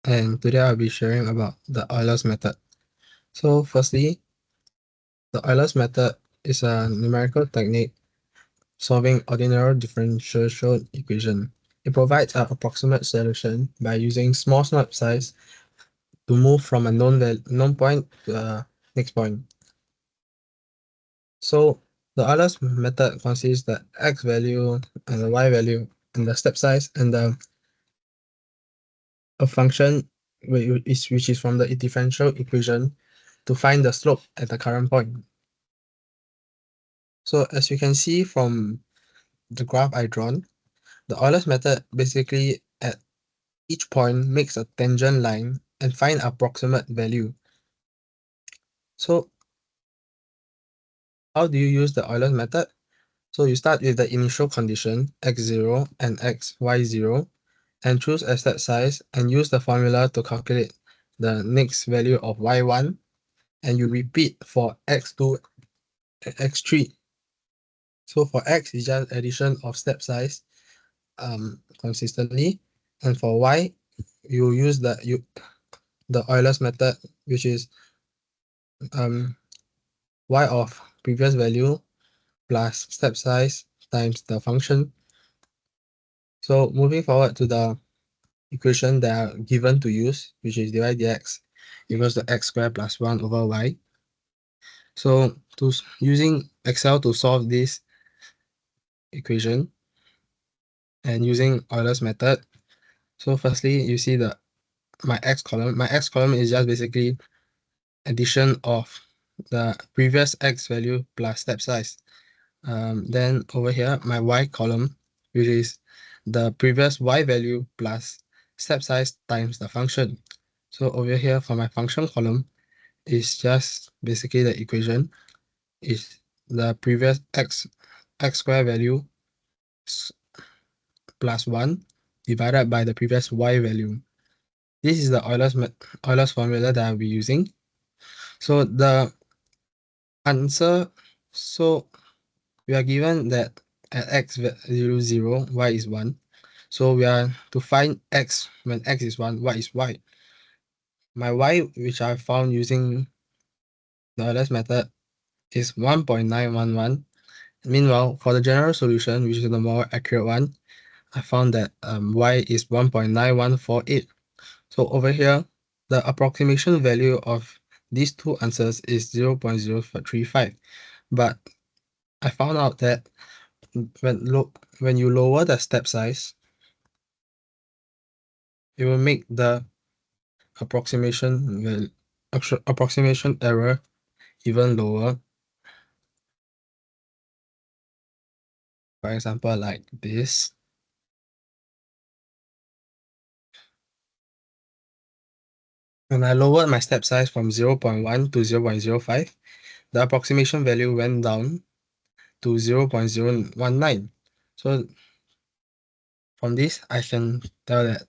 and today I'll be sharing about the Euler's method. So firstly, the Euler's method is a numerical technique solving ordinary differential equation. It provides an approximate solution by using small step size to move from a known point to a next point. So the Euler's method consists the x value and the y value and the step size and a function which is from the differential equation to find the slope at the current point. So as you can see from the graph I drawn, the Euler's method basically at each point makes a tangent line and find approximate value. So how do you use the Euler's method? So you start with the initial condition x0 and xy0 and choose a step size and use the formula to calculate the next value of y1, and you repeat for x2 and x3. So for x is just addition of step size consistently, and for y you use the Euler's method, which is y of previous value plus step size times the function. So moving forward to the equation that are given to use, which is dy dx equals to x squared plus 1 over y. So using Excel to solve this equation and using Euler's method. So firstly, you see my x column. My x column is just basically addition of the previous x value plus step size. Then over here, my y column, which is the previous y value plus step size times the function. So over here for my function column is just basically the equation is the previous x square value plus 1 divided by the previous y value. This is the Euler's formula that I'll be using. So the answer, so we are given that at x value 0, y is 1. So we are to find x when x is 1, y is y. My y, which I found using the Euler's method, is 1.911. Meanwhile, for the general solution, which is the more accurate one, I found that y is 1.9148. So over here, the approximation value of these two answers is 0.035. But I found out that when you lower the step size, it will make the approximation error even lower. For example, like this. When I lowered my step size from 0.1 to 0.05, the approximation value went down to 0.019. So from this, I can tell that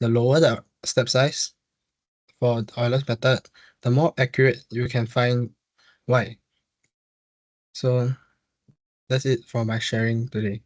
the lower the step size for the Euler's method, the more accurate you can find y. So that's it for my sharing today.